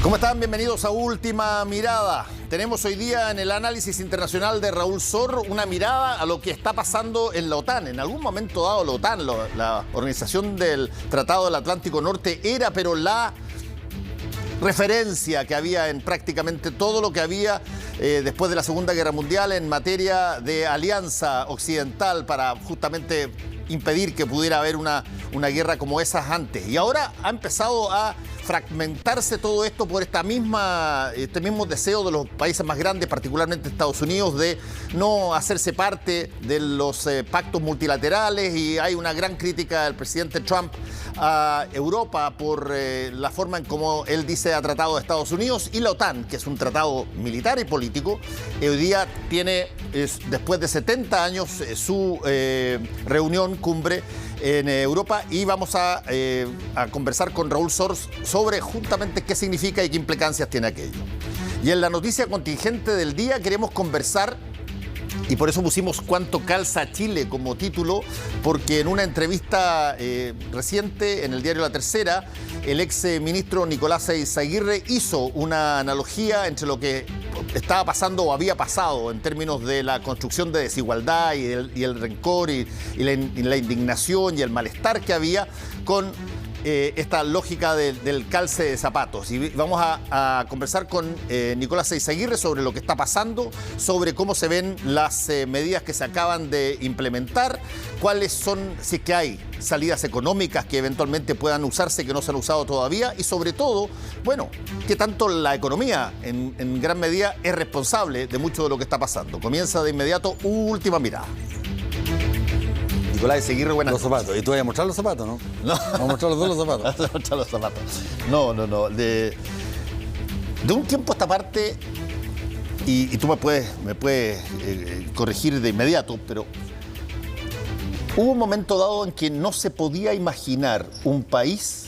¿Cómo están? Bienvenidos a Última Mirada. Tenemos hoy día en el análisis internacional de Raúl Sor una mirada a lo que está pasando en la OTAN. En algún momento dado la OTAN, la Organización del Tratado del Atlántico Norte, era pero la referencia que había en prácticamente todo lo que había después de la Segunda Guerra Mundial en materia de alianza occidental para justamente impedir que pudiera haber una guerra como esas antes. Y ahora ha empezado a fragmentarse todo esto por este mismo deseo de los países más grandes, particularmente Estados Unidos, de no hacerse parte de los pactos multilaterales, y hay una gran crítica del presidente Trump a Europa por la forma en cómo él dice ha tratado a Estados Unidos, y la OTAN, que es un tratado militar y político, hoy día tiene, después de 70 años, su reunión cumbre en Europa, y vamos a conversar con Raúl Sor sobre justamente qué significa y qué implicancias tiene aquello. Y en la noticia contingente del día queremos conversar, y por eso pusimos "Cuánto calza Chile" como título, porque en una entrevista reciente en el diario La Tercera, el ex ministro Nicolás Eyzaguirre hizo una analogía entre lo que estaba pasando o había pasado en términos de la construcción de desigualdad y el rencor y la indignación y el malestar que había con esta lógica del calce de zapatos. Y vamos a conversar con Nicolás Eyzaguirre sobre lo que está pasando, sobre cómo se ven las medidas que se acaban de implementar, cuáles son, si es que hay salidas económicas que eventualmente puedan usarse, que no se han usado todavía, y sobre todo, bueno, qué tanto la economía en gran medida es responsable de mucho de lo que está pasando. Comienza de inmediato Última Mirada. Nicolás Eyzaguirre, buenas noches. Los zapatos. Y tú vas a mostrar los zapatos, ¿no? No. Vamos a mostrar los dos los zapatos. Vamos a mostrar los zapatos. No. De un tiempo a esta parte, y tú me puedes corregir de inmediato, pero hubo un momento dado en que no se podía imaginar un país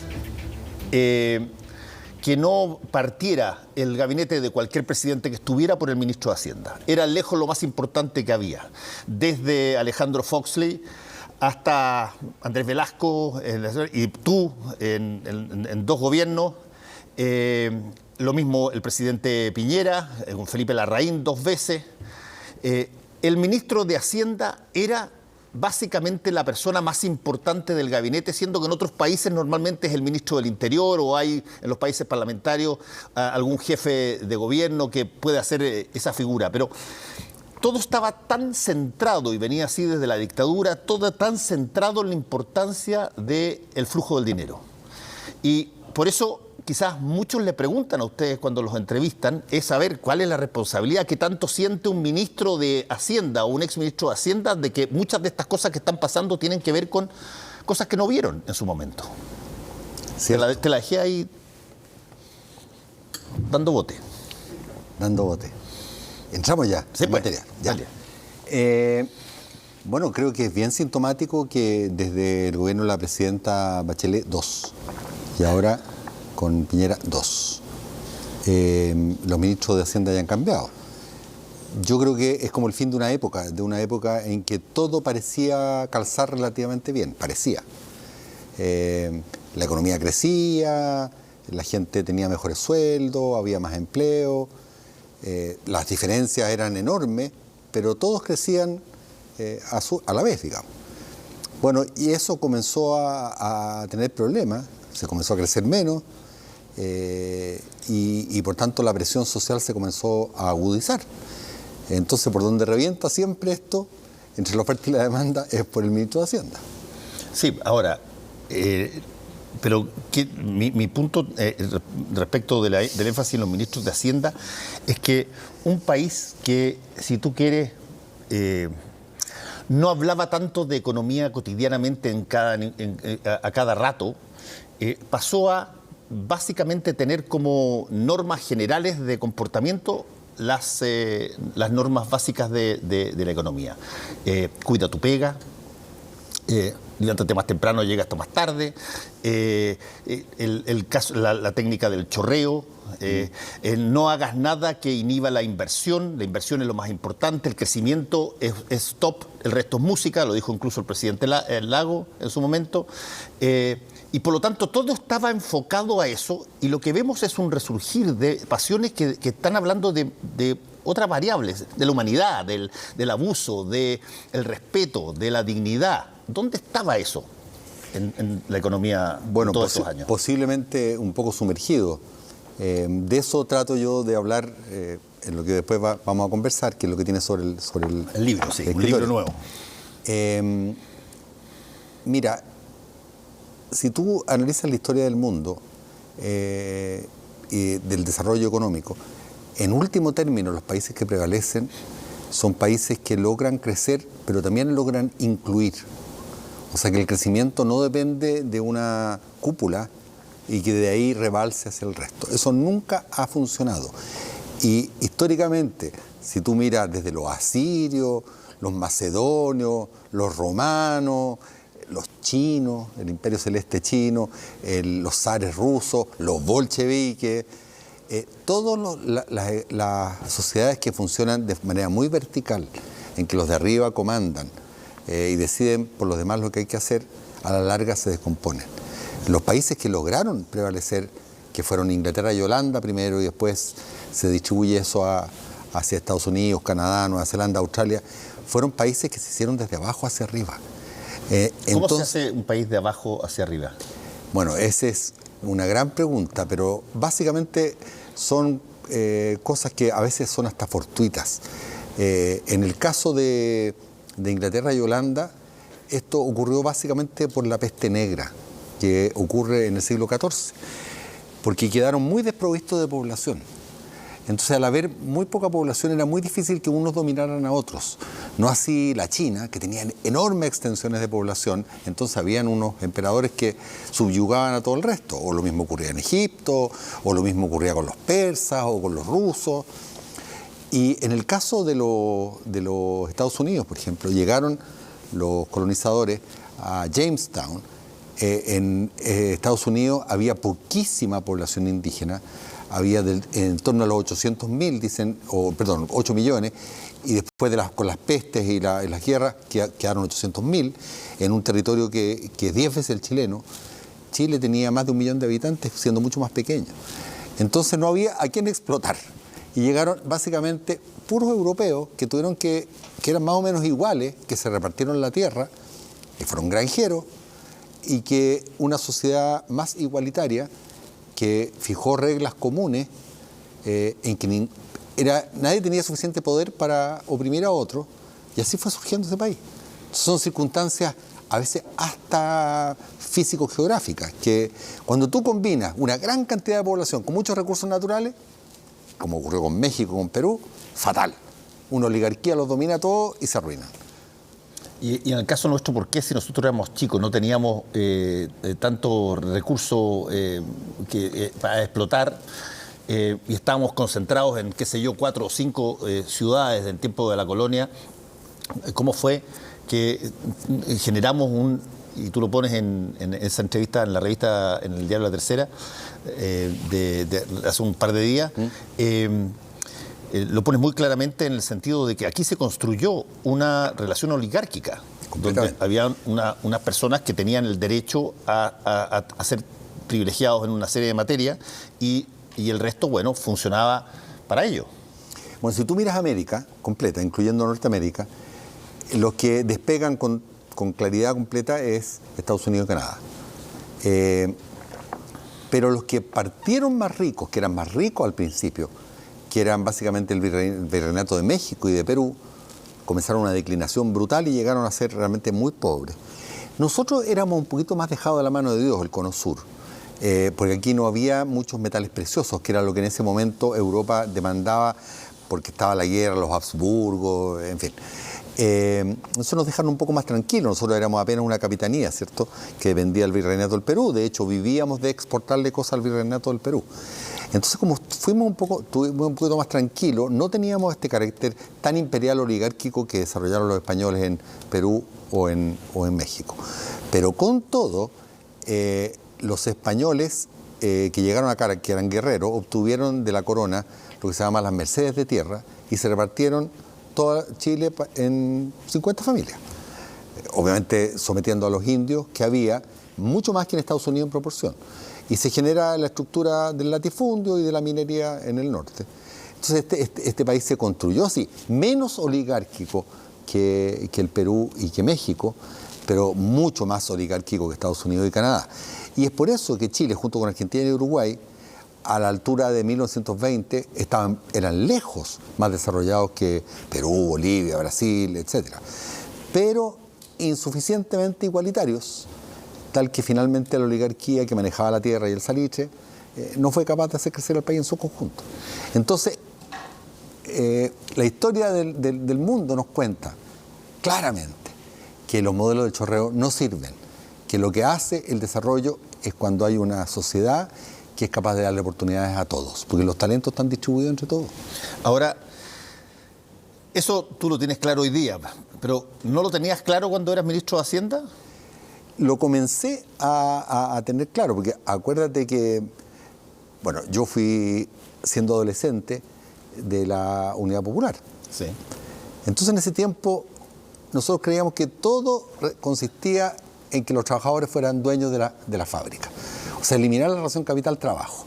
que no partiera el gabinete de cualquier presidente que estuviera por el ministro de Hacienda. Era lejos lo más importante que había. Desde Alejandro Foxley hasta Andrés Velasco y tú en dos gobiernos, lo mismo el presidente Piñera, con Felipe Larraín 2 veces. El ministro de Hacienda era básicamente la persona más importante del gabinete, siendo que en otros países normalmente es el ministro del Interior, o hay en los países parlamentarios algún jefe de gobierno que puede hacer esa figura. Pero todo estaba tan centrado, y venía así desde la dictadura, todo tan centrado en la importancia del flujo del dinero. Y por eso quizás muchos le preguntan a ustedes cuando los entrevistan, es saber cuál es la responsabilidad que tanto siente un ministro de Hacienda o un exministro de Hacienda de que muchas de estas cosas que están pasando tienen que ver con cosas que no vieron en su momento. Te la dejé ahí dando bote. Dando bote. Entramos ya, sí, en materia. Ya. Bueno, creo que es bien sintomático que desde el gobierno de la presidenta Bachelet, 2. Y ahora con Piñera, 2. Los ministros de Hacienda ya han cambiado. Yo creo que es como el fin de una época en que todo parecía calzar relativamente bien, parecía. La economía crecía, la gente tenía mejores sueldos, había más empleo, las diferencias eran enormes, pero todos crecían a la vez, digamos. Bueno, y eso comenzó a tener problemas, se comenzó a crecer menos, y por tanto la presión social se comenzó a agudizar. Entonces, por donde revienta siempre esto, entre la oferta y la demanda, es por el ministro de Hacienda. Sí, ahora, pero mi punto respecto del énfasis en los ministros de Hacienda es que un país que, si tú quieres, no hablaba tanto de economía cotidianamente a cada rato, pasó a básicamente tener como normas generales de comportamiento las normas básicas de la economía. Cuida tu pega, levántate más temprano, llega hasta más tarde. El caso, la técnica del chorreo. No hagas nada que inhiba la inversión es lo más importante, el crecimiento es top, el resto es música, lo dijo incluso el presidente Lago en su momento, y por lo tanto todo estaba enfocado a eso, y lo que vemos es un resurgir de pasiones que están hablando de otras variables, de la humanidad, del abuso, del respeto, de la dignidad. ¿Dónde estaba eso en la economía todos estos años? Posiblemente un poco sumergido. De eso trato yo de hablar en lo que después vamos a conversar, que es lo que tiene sobre el libro, sí, un libro nuevo. Mira, si tú analizas la historia del mundo y del desarrollo económico, en último término los países que prevalecen son países que logran crecer, pero también logran incluir. O sea que el crecimiento no depende de una cúpula y que de ahí rebalse hacia el resto. Eso nunca ha funcionado. Y históricamente, si tú miras desde los asirios, los macedonios, los romanos, los chinos, el Imperio Celeste chino, los zares rusos, los bolcheviques, todas las sociedades que funcionan de manera muy vertical, en que los de arriba comandan y deciden por los demás lo que hay que hacer, a la larga se descomponen. Los países que lograron prevalecer, que fueron Inglaterra y Holanda primero, y después se distribuye eso hacia Estados Unidos, Canadá, Nueva Zelanda, Australia, fueron países que se hicieron desde abajo hacia arriba. ¿Cómo se hace un país de abajo hacia arriba? Bueno, esa es una gran pregunta, pero básicamente son cosas que a veces son hasta fortuitas. En el caso de Inglaterra y Holanda, esto ocurrió básicamente por la peste negra, que ocurre en el siglo XIV, porque quedaron muy desprovistos de población. Entonces, al haber muy poca población, era muy difícil que unos dominaran a otros. No así la China, que tenía enormes extensiones de población, entonces habían unos emperadores que subyugaban a todo el resto. O lo mismo ocurría en Egipto, o lo mismo ocurría con los persas, o con los rusos. Y en el caso de los Estados Unidos, por ejemplo, llegaron los colonizadores a Jamestown. En Estados Unidos había poquísima población indígena, había en torno a los 800.000, dicen, 8 millones, y después con las pestes y las guerras quedaron 800.000 en un territorio que es 10 veces el chileno. Chile tenía más de 1 millón de habitantes, siendo mucho más pequeño. Entonces no había a quién explotar. Y llegaron básicamente puros europeos que eran más o menos iguales, que se repartieron la tierra, que fueron granjeros, y que una sociedad más igualitaria que fijó reglas comunes en que nadie tenía suficiente poder para oprimir a otro, y así fue surgiendo ese país. Son circunstancias a veces hasta físico-geográficas, que cuando tú combinas una gran cantidad de población con muchos recursos naturales, como ocurrió con México, con Perú, fatal. Una oligarquía los domina todos y se arruinan. Y en el caso nuestro, ¿por qué si nosotros éramos chicos, no teníamos tanto recurso para explotar y estábamos concentrados en, 4 o 5 ciudades en tiempo de la colonia? ¿Cómo fue que generamos y tú lo pones en esa entrevista en la revista, en el diario La Tercera, de hace un par de días, lo pones muy claramente en el sentido de que aquí se construyó una relación oligárquica, donde había unas personas que tenían el derecho a ser privilegiados en una serie de materias y el resto, bueno, funcionaba para ello. Bueno, si tú miras América completa, incluyendo Norteamérica, los que despegan con claridad completa es Estados Unidos y Canadá. Pero los que partieron más ricos, que eran más ricos al principio, que eran básicamente el virreinato de México y de Perú, comenzaron una declinación brutal y llegaron a ser realmente muy pobres. Nosotros éramos un poquito más dejados de la mano de Dios, el Cono Sur, porque aquí no había muchos metales preciosos, que era lo que en ese momento Europa demandaba, porque estaba la guerra, los Habsburgos, en fin. Eso nos dejaron un poco más tranquilos. Nosotros éramos apenas una capitanía, ¿cierto?, que vendía el virreinato del Perú. De hecho, vivíamos de exportarle cosas al virreinato del Perú. Entonces, como estuvimos un poquito más tranquilos, no teníamos este carácter tan imperial oligárquico que desarrollaron los españoles en Perú o en México. Pero con todo, los españoles que llegaron acá, que eran guerreros, obtuvieron de la corona lo que se llama las mercedes de tierra y se repartieron toda Chile en 50 familias. Obviamente sometiendo a los indios, que había mucho más que en Estados Unidos en proporción. Y se genera la estructura del latifundio y de la minería en el norte. Entonces este país se construyó así, menos oligárquico que el Perú y que México, pero mucho más oligárquico que Estados Unidos y Canadá. Y es por eso que Chile, junto con Argentina y Uruguay, a la altura de 1920, eran lejos más desarrollados que Perú, Bolivia, Brasil, etc. Pero insuficientemente igualitarios, tal que finalmente la oligarquía que manejaba la tierra y el salitre no fue capaz de hacer crecer el país en su conjunto. Entonces, la historia del mundo nos cuenta claramente que los modelos de chorreo no sirven, que lo que hace el desarrollo es cuando hay una sociedad que es capaz de darle oportunidades a todos, porque los talentos están distribuidos entre todos. Ahora, eso tú lo tienes claro hoy día, pero ¿no lo tenías claro cuando eras ministro de Hacienda? Lo comencé a tener claro, porque acuérdate que, bueno, yo fui, siendo adolescente, de la Unidad Popular. Sí. Entonces, en ese tiempo, nosotros creíamos que todo consistía en que los trabajadores fueran dueños de la fábrica. O sea, eliminar la relación capital-trabajo.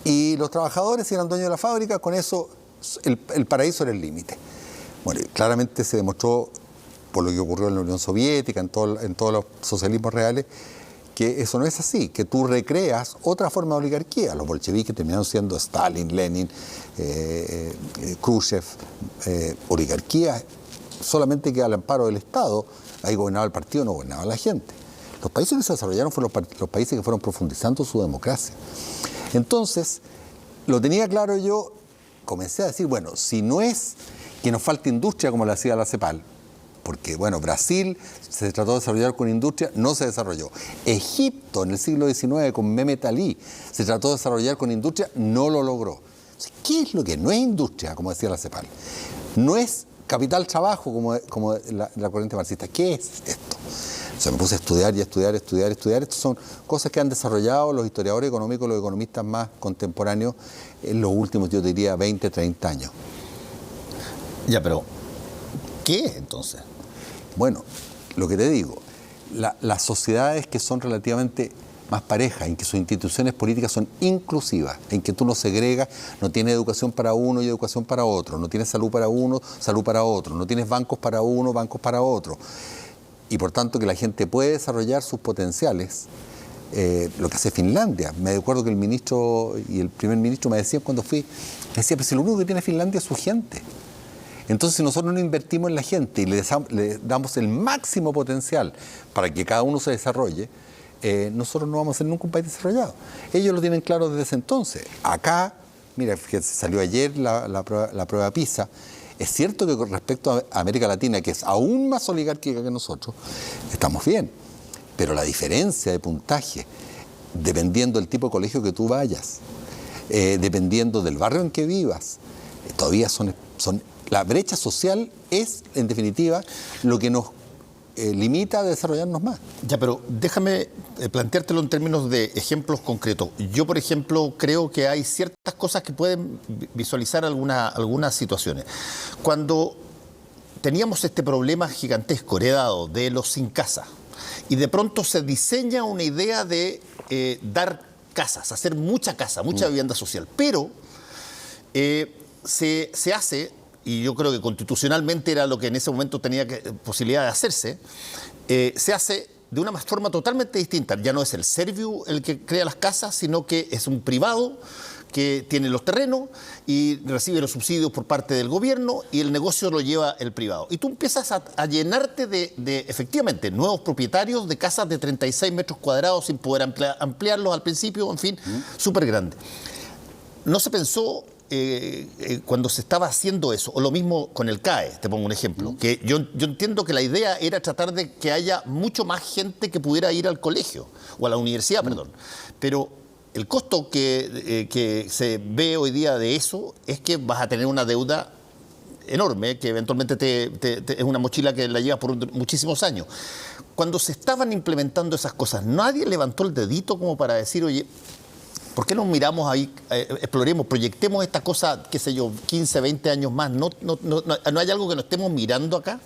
Y los trabajadores, si eran dueños de la fábrica, con eso el paraíso era el límite. Bueno, y claramente se demostró, por lo que ocurrió en la Unión Soviética, en todos los socialismos reales, que eso no es así, que tú recreas otra forma de oligarquía. Los bolcheviques terminaron siendo Stalin, Lenin, Khrushchev, oligarquía solamente que al amparo del Estado. Ahí gobernaba el partido, no gobernaba la gente. Los países que se desarrollaron fueron los países que fueron profundizando su democracia. Entonces, lo tenía claro yo, comencé a decir, bueno, si no es que nos falta industria como le hacía la CEPAL, porque, bueno, Brasil se trató de desarrollar con industria, no se desarrolló. Egipto, en el siglo XIX, con Mehmet Ali, se trató de desarrollar con industria, no lo logró. Entonces, ¿qué es lo que no es industria, como decía la CEPAL? No es capital-trabajo, como la corriente marxista. ¿Qué es esto? O sea, me puse a estudiar y estudiar. Estas son cosas que han desarrollado los historiadores económicos, los economistas más contemporáneos en los últimos, yo diría, 20, 30 años. Ya, pero ¿qué es entonces? Bueno, lo que te digo, las sociedades que son relativamente más parejas, en que sus instituciones políticas son inclusivas, en que tú no segregas, no tienes educación para uno y educación para otro, no tienes salud para uno, salud para otro, no tienes bancos para uno, bancos para otro. Y por tanto que la gente puede desarrollar sus potenciales, lo que hace Finlandia. Me acuerdo que el ministro y el primer ministro me decían cuando fui, me decía, pero si lo único que tiene Finlandia es su gente. Entonces, si nosotros no invertimos en la gente y le damos el máximo potencial para que cada uno se desarrolle, nosotros no vamos a ser nunca un país desarrollado. Ellos lo tienen claro desde ese entonces. Acá, mira, fíjate, salió ayer la prueba PISA. Es cierto que con respecto a América Latina, que es aún más oligárquica que nosotros, estamos bien. Pero la diferencia de puntaje, dependiendo del tipo de colegio que tú vayas, dependiendo del barrio en que vivas, todavía son la brecha social es, en definitiva, lo que nos limita a desarrollarnos más. Ya, pero déjame planteártelo en términos de ejemplos concretos. Yo, por ejemplo, creo que hay ciertas cosas que pueden visualizar algunas situaciones. Cuando teníamos este problema gigantesco heredado de los sin casa, y de pronto se diseña una idea de dar casas, hacer mucha casa, mucha vivienda social, pero se hace, y yo creo que constitucionalmente era lo que en ese momento tenía posibilidad de hacerse, se hace de una forma totalmente distinta. Ya no es el Serviu el que crea las casas, sino que es un privado que tiene los terrenos y recibe los subsidios por parte del gobierno y el negocio lo lleva el privado. Y tú empiezas a llenarte de efectivamente, nuevos propietarios de casas de 36 metros cuadrados sin poder ampliarlos al principio, en fin, súper grande. No se pensó cuando se estaba haciendo eso, o lo mismo con el CAE, te pongo un ejemplo, que yo entiendo que la idea era tratar de que haya mucho más gente que pudiera ir al colegio, o a la universidad, perdón, pero el costo que se ve hoy día de eso es que vas a tener una deuda enorme, que eventualmente es una mochila que la llevas por muchísimos años. Cuando se estaban implementando esas cosas, nadie levantó el dedito como para decir, oye, ¿por qué no miramos ahí, exploremos, proyectemos esta cosa, qué sé yo, 15, 20 años más? ¿No hay algo que no estemos mirando acá?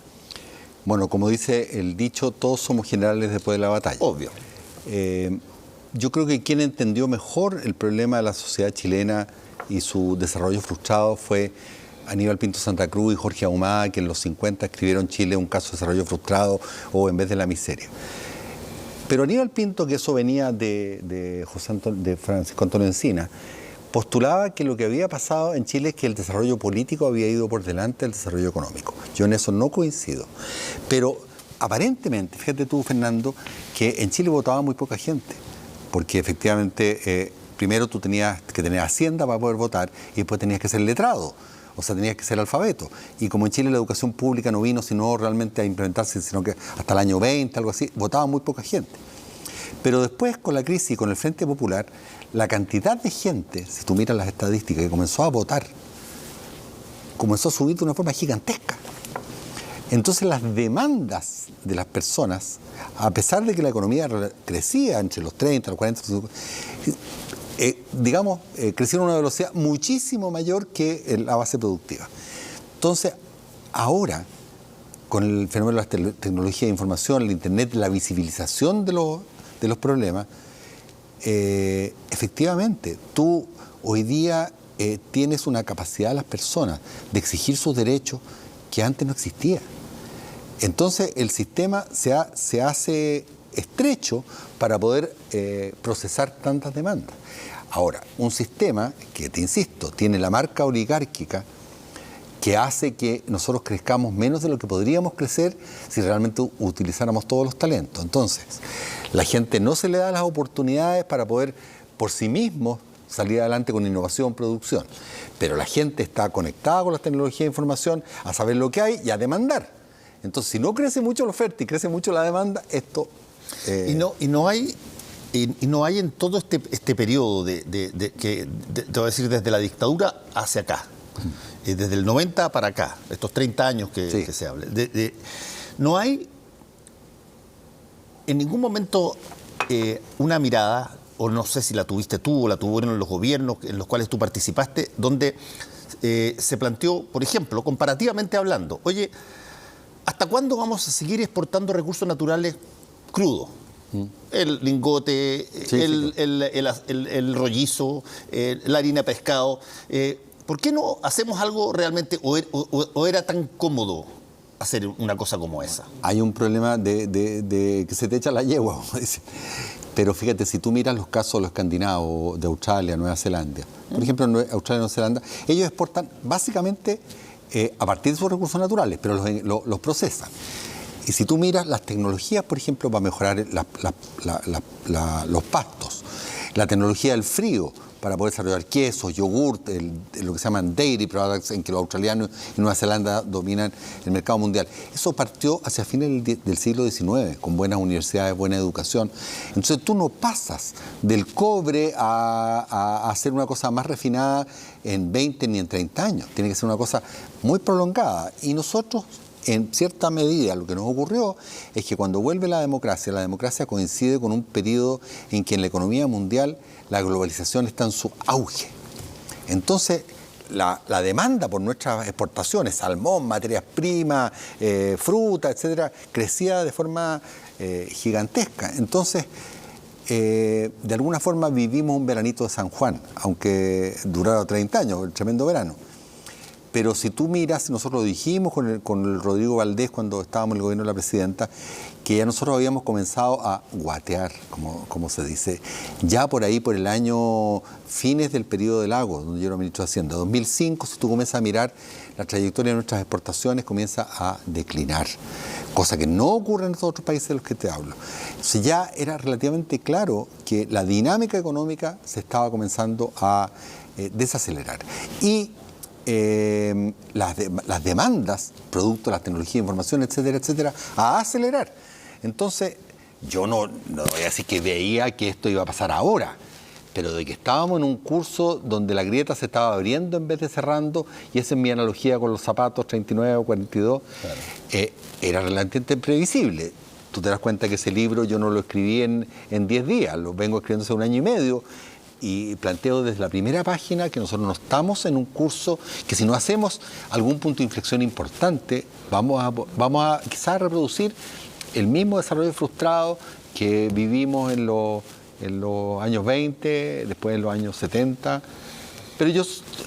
Bueno, como dice el dicho, todos somos generales después de la batalla. Obvio. Yo creo que quien entendió mejor el problema de la sociedad chilena y su desarrollo frustrado fue Aníbal Pinto Santa Cruz y Jorge Ahumada, que en los 50 escribieron Chile un caso de desarrollo frustrado o en vez de la miseria. Pero Aníbal Pinto, que eso venía de Francisco Antonio Encina, postulaba que lo que había pasado en Chile es que el desarrollo político había ido por delante del desarrollo económico. Yo en eso no coincido. Pero aparentemente, fíjate tú, Fernando, que en Chile votaba muy poca gente, porque efectivamente primero tú tenías que tener hacienda para poder votar y después tenías que ser letrado. O sea, tenías que ser alfabeto. Y como en Chile la educación pública no vino sino realmente a implementarse, sino que hasta el año 20, algo así, votaba muy poca gente. Pero después, con la crisis y con el Frente Popular, la cantidad de gente, si tú miras las estadísticas, que comenzó a votar, comenzó a subir de una forma gigantesca. Entonces las demandas de las personas, a pesar de que la economía crecía entre los 30, los 40, crecieron a una velocidad muchísimo mayor que la base productiva. Entonces, ahora, con el fenómeno de la tecnología de información, el Internet, la visibilización de los problemas, efectivamente, tú hoy día tienes una capacidad de las personas de exigir sus derechos que antes no existía. Entonces, el sistema se hace estrecho para poder procesar tantas demandas. Ahora, un sistema que, te insisto, tiene la marca oligárquica que hace que nosotros crezcamos menos de lo que podríamos crecer si realmente utilizáramos todos los talentos. Entonces, la gente no se le da las oportunidades para poder por sí mismos salir adelante con innovación, producción. Pero la gente está conectada con las tecnologías de información a saber lo que hay y a demandar. Entonces, si no crece mucho la oferta y crece mucho la demanda, esto... Y no hay en todo este periodo te voy a decir, desde la dictadura hacia acá, desde el 90 para acá, estos 30 años que se habla, no hay en ningún momento una mirada, o no sé si la tuviste tú o la tuvieron los gobiernos en los cuales tú participaste, donde se planteó, por ejemplo, comparativamente hablando, oye, ¿hasta cuándo vamos a seguir exportando recursos naturales crudos? El lingote, el rollizo, la harina de pescado. ¿Por qué no hacemos algo realmente, o era tan cómodo hacer una cosa como esa? Hay un problema de que se te echa la yegua, como dicen. Pero fíjate, si tú miras los casos de los escandinavos, de Australia, Nueva Zelanda, por ejemplo, en Australia y Nueva Zelanda, ellos exportan básicamente a partir de sus recursos naturales, pero los procesan. Y si tú miras las tecnologías, por ejemplo, para mejorar los pastos, la tecnología del frío para poder desarrollar quesos, yogurt, lo que se llaman dairy products, en que los australianos y Nueva Zelanda dominan el mercado mundial. Eso partió hacia fines del siglo XIX, con buenas universidades, buena educación. Entonces tú no pasas del cobre a hacer una cosa más refinada en 20 ni en 30 años. Tiene que ser una cosa muy prolongada. Y nosotros, en cierta medida, lo que nos ocurrió es que cuando vuelve la democracia coincide con un periodo en que en la economía mundial la globalización está en su auge. Entonces, la demanda por nuestras exportaciones, salmón, materias primas, fruta, etcétera, crecía de forma gigantesca. Entonces, de alguna forma vivimos un veranito de San Juan, aunque durara 30 años, el tremendo verano. Pero si tú miras, nosotros lo dijimos con el Rodrigo Valdés cuando estábamos en el gobierno de la presidenta, que ya nosotros habíamos comenzado a guatear, como se dice, ya por ahí, por el año fines del periodo del Lago, donde yo era ministro de Hacienda. 2005, si tú comienzas a mirar, la trayectoria de nuestras exportaciones comienza a declinar, cosa que no ocurre en estos otros países de los que te hablo. Entonces ya era relativamente claro que la dinámica económica se estaba comenzando a desacelerar. Y las demandas, producto de las tecnologías de información, etcétera, etcétera, a acelerar. Entonces, yo no voy a decir que veía que esto iba a pasar ahora, pero de que estábamos en un curso donde la grieta se estaba abriendo en vez de cerrando, y esa es mi analogía con los zapatos 39 o 42, claro. Era relativamente previsible. Tú te das cuenta que ese libro yo no lo escribí en 10 días, lo vengo escribiendo hace 1 año y medio, y planteo desde la primera página que nosotros no estamos en un curso que, si no hacemos algún punto de inflexión importante, vamos a quizás reproducir el mismo desarrollo frustrado que vivimos en los años 20, después en los años 70, pero yo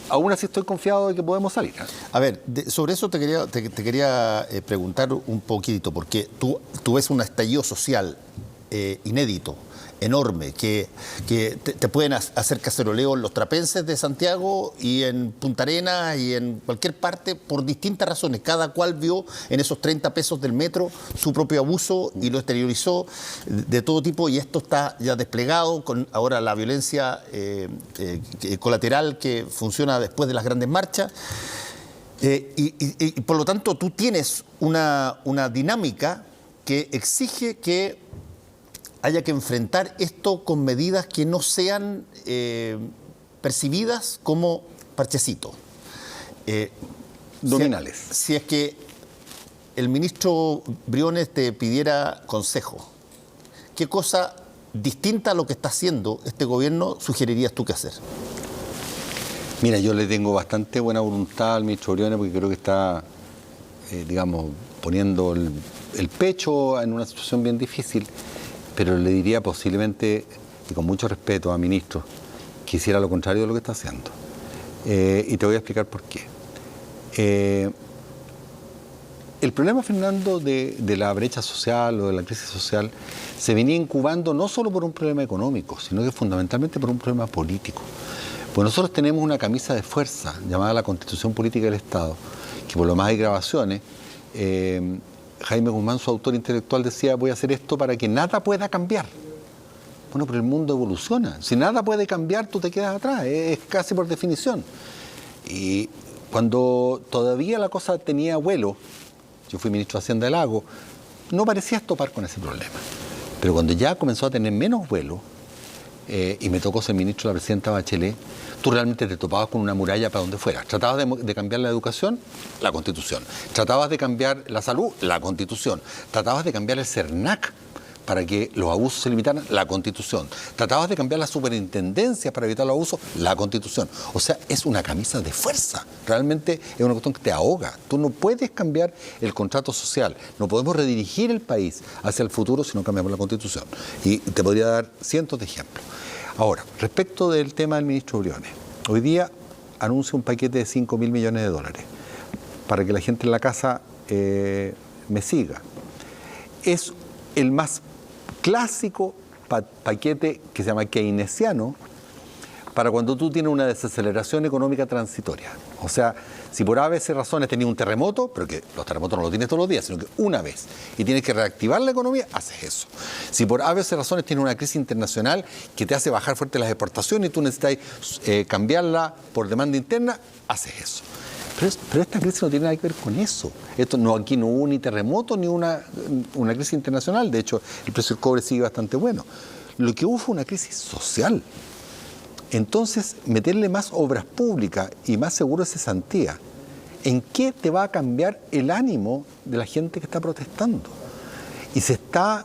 aún así estoy confiado de que podemos salir. A ver, sobre eso te quería preguntar un poquito, porque tú ves un estallido social inédito, enorme, que te pueden hacer caceroleo en los trapenses de Santiago y en Punta Arenas y en cualquier parte por distintas razones. Cada cual vio en esos 30 pesos del metro su propio abuso y lo exteriorizó de todo tipo, y esto está ya desplegado con ahora la violencia colateral que funciona después de las grandes marchas. Y por lo tanto tú tienes una dinámica que exige que haya que enfrentar esto con medidas que no sean percibidas como parchecito. Nominales. Si es que el ministro Briones te pidiera consejo, ¿qué cosa distinta a lo que está haciendo este gobierno sugerirías tú que hacer? Mira, yo le tengo bastante buena voluntad al ministro Briones, porque creo que está, poniendo el pecho en una situación bien difícil. Pero le diría posiblemente, y con mucho respeto a ministro, que hiciera lo contrario de lo que está haciendo. Y te voy a explicar por qué. El problema, Fernando, de la brecha social o de la crisis social se venía incubando no solo por un problema económico, sino que fundamentalmente por un problema político. Pues nosotros tenemos una camisa de fuerza llamada la Constitución Política del Estado, que por lo más hay grabaciones. Jaime Guzmán, su autor intelectual, decía: voy a hacer esto para que nada pueda cambiar. Bueno, pero el mundo evoluciona. Si nada puede cambiar, tú te quedas atrás. Es casi por definición. Y cuando todavía la cosa tenía vuelo, yo fui ministro de Hacienda del Lago, no parecía topar con ese problema. Pero cuando ya comenzó a tener menos vuelo, y me tocó ser ministro de la presidenta Bachelet, tú realmente te topabas con una muralla para donde fuera. Tratabas de cambiar la educación, la Constitución. Tratabas de cambiar la salud, la Constitución. Tratabas de cambiar el CERNAC para que los abusos se limitaran, la Constitución. Tratabas de cambiar las superintendencias para evitar los abusos, la Constitución. O sea, es una camisa de fuerza. Realmente es una cuestión que te ahoga. Tú no puedes cambiar el contrato social. No podemos redirigir el país hacia el futuro si no cambiamos la Constitución. Y te podría dar cientos de ejemplos. Ahora, respecto del tema del ministro Briones, hoy día anuncia un paquete de $5.000 millones para que la gente en la casa me siga. Es el más clásico paquete que se llama keynesiano para cuando tú tienes una desaceleración económica transitoria. O sea, si por ABC razones tenías un terremoto, pero que los terremotos no los tienes todos los días, sino que una vez, y tienes que reactivar la economía, haces eso. Si por ABC razones tienes una crisis internacional que te hace bajar fuerte las exportaciones y tú necesitas cambiarla por demanda interna, haces eso. Pero esta crisis no tiene nada que ver con eso. Aquí no hubo ni terremoto ni una crisis internacional. De hecho, el precio del cobre sigue bastante bueno. Lo que hubo fue una crisis social. Entonces, meterle más obras públicas y más seguro de cesantía, ¿en qué te va a cambiar el ánimo de la gente que está protestando? Y se está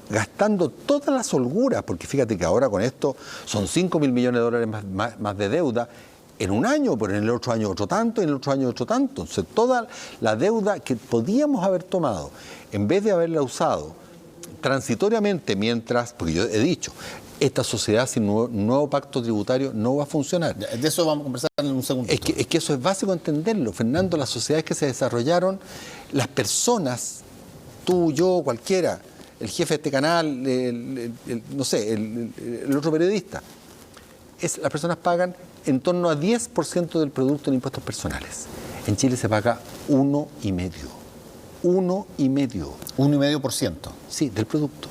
gastando todas las holguras, porque fíjate que ahora con esto son $5.000 millones más de deuda en un año, pero en el otro año otro tanto, y en el otro año otro tanto. Entonces, toda la deuda que podíamos haber tomado, en vez de haberla usado transitoriamente, porque yo he dicho, esta sociedad sin nuevo pacto tributario no va a funcionar. De eso vamos a conversar en un segundo. Es que eso es básico entenderlo, Fernando. Las sociedades que se desarrollaron, las personas, tú, yo, cualquiera, el jefe de este canal, no sé, el otro periodista, las personas pagan en torno a 10% del producto en impuestos personales. En Chile se paga 1,5%. 1,5%. 1,5%. Sí, del producto.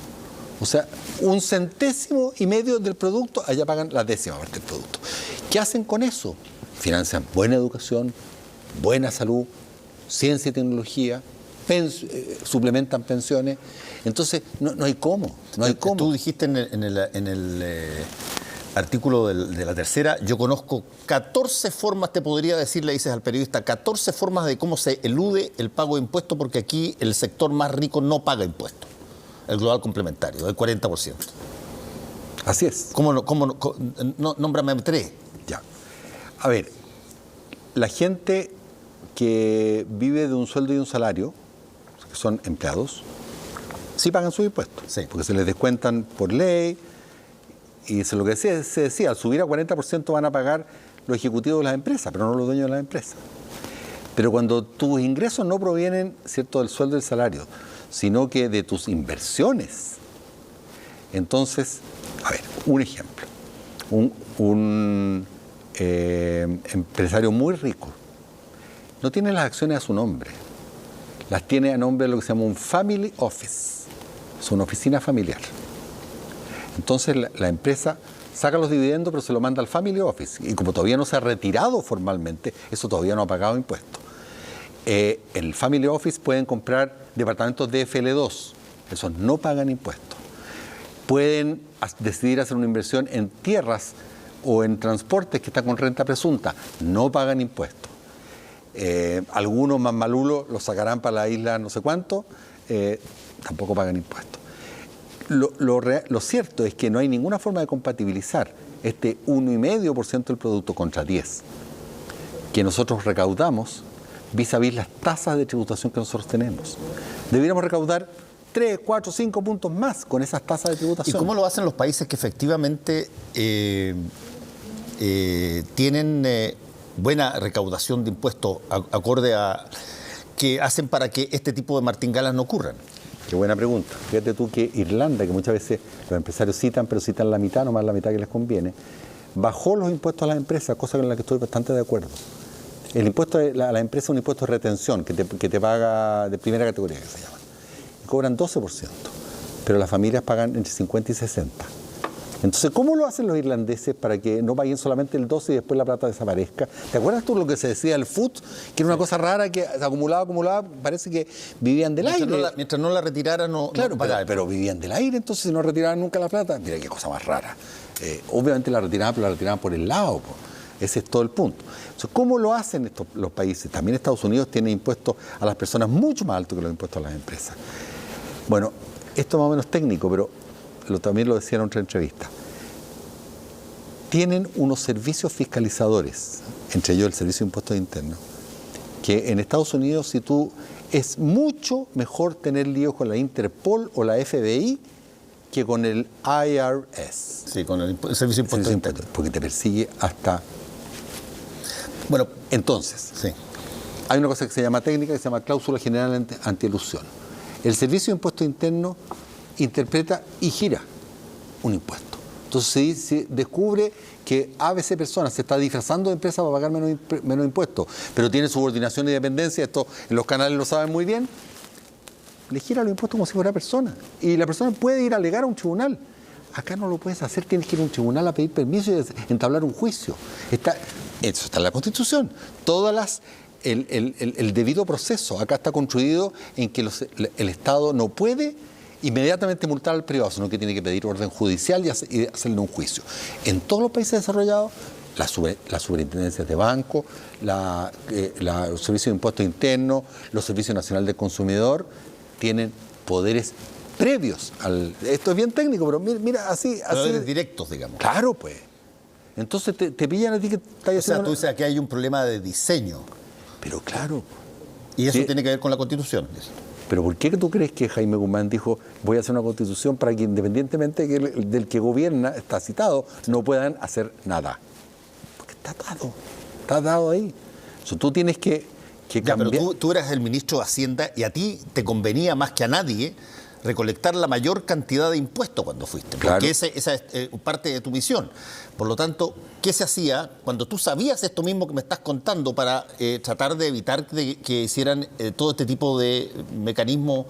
O sea, 1,5 centésimos del producto, allá pagan la 10ª parte del producto. ¿Qué hacen con eso? Financian buena educación, buena salud, ciencia y tecnología, suplementan pensiones. Entonces, no hay cómo. No hay cómo. Tú dijiste en artículo de la tercera, yo conozco 14 formas, te podría decir, le dices al periodista, 14 formas de cómo se elude el pago de impuestos, porque aquí el sector más rico no paga impuestos. El global complementario, del 40%. Así es. Nómbrame 3. Ya. A ver, la gente que vive de un sueldo y un salario, que son empleados, sí pagan sus impuestos, sí, porque se les descuentan por ley, y lo que se decía, al subir a 40% van a pagar los ejecutivos de las empresas, pero no los dueños de las empresas. Pero cuando tus ingresos no provienen, ¿cierto?, del sueldo y del salario, sino que de tus inversiones, entonces, a ver, un ejemplo, un empresario muy rico no tiene las acciones a su nombre, las tiene a nombre de lo que se llama un family office, es una oficina familiar. Entonces la empresa saca los dividendos, pero se lo manda al family office, y como todavía no se ha retirado formalmente, eso todavía no ha pagado impuestos. El family office pueden comprar departamentos de FL2, esos no pagan impuestos. Pueden decidir hacer una inversión en tierras o en transportes que están con renta presunta, no pagan impuestos. Algunos más malulos los sacarán para la isla no sé cuánto, tampoco pagan impuestos. Lo cierto es que no hay ninguna forma de compatibilizar este 1,5% del producto contra 10% que nosotros recaudamos vis a vis las tasas de tributación que nosotros tenemos. Deberíamos recaudar 3, 4, 5 puntos más con esas tasas de tributación. ¿Y cómo lo hacen los países que efectivamente tienen buena recaudación de impuestos acorde a que hacen para que este tipo de martingalas no ocurran? Qué buena pregunta. Fíjate tú que Irlanda, que muchas veces los empresarios citan, pero citan la mitad, nomás la mitad que les conviene, bajó los impuestos a las empresas, cosa con la que estoy bastante de acuerdo. El impuesto a la empresa es un impuesto de retención que te paga de primera categoría, que se llama. Y cobran 12%, pero las familias pagan entre 50 y 60. Entonces, ¿cómo lo hacen los irlandeses para que no paguen solamente el 12 y después la plata desaparezca? ¿Te acuerdas tú lo que se decía del FUT? Que era una cosa rara que acumulaba, parece que vivían del aire. Mientras no la retiraran, no pagaban. Pero vivían del aire, entonces si no retiraban nunca la plata, mira qué cosa más rara. Obviamente la retiraban, pero la retiraban por el lado. Ese es todo el punto. Entonces, ¿cómo lo hacen los países? También Estados Unidos tiene impuestos a las personas mucho más altos que los impuestos a las empresas. Bueno, esto es más o menos técnico, pero también lo decía en otra entrevista. Tienen unos servicios fiscalizadores, entre ellos el Servicio de Impuestos Internos, que en Estados Unidos es mucho mejor tener líos con la Interpol o la FBI que con el IRS. Sí, con el Servicio de Impuestos Internos. Porque te persigue hasta... Bueno, entonces, sí, hay una cosa que se llama técnica, que se llama cláusula general antielusión. El Servicio de Impuestos Internos interpreta y gira un impuesto. Entonces se descubre que ABC Personas se está disfrazando de empresa para pagar menos impuestos, pero tiene subordinación y dependencia, esto en los canales lo saben muy bien, le gira los impuestos como si fuera persona. Y la persona puede ir a alegar a un tribunal. Acá no lo puedes hacer, tienes que ir a un tribunal a pedir permiso y entablar un juicio. Eso está en la Constitución. El debido proceso acá está construido en que el Estado no puede inmediatamente multar al privado, sino que tiene que pedir orden judicial y hacerle un juicio. En todos los países desarrollados, las superintendencias de banco, los servicios de impuestos internos, los servicios nacionales del consumidor, tienen poderes previos. Esto es bien técnico, pero mira, así... Poderes directos, digamos. Claro, pues. Entonces te pillan a ti que estás haciendo... O sea, tú dices que hay un problema de diseño. Pero claro. Y eso tiene que ver con la Constitución. Pero ¿por qué tú crees que Jaime Guzmán dijo voy a hacer una Constitución para que independientemente del que gobierna, está citado, no puedan hacer nada? Porque está dado ahí. Entonces, tú tienes que cambiar. Pero tú eras el ministro de Hacienda y a ti te convenía más que a nadie recolectar la mayor cantidad de impuestos cuando fuiste, porque claro, esa es parte de tu misión. Por lo tanto, ¿qué se hacía cuando tú sabías esto mismo que me estás contando para tratar de evitar que hicieran todo este tipo de mecanismo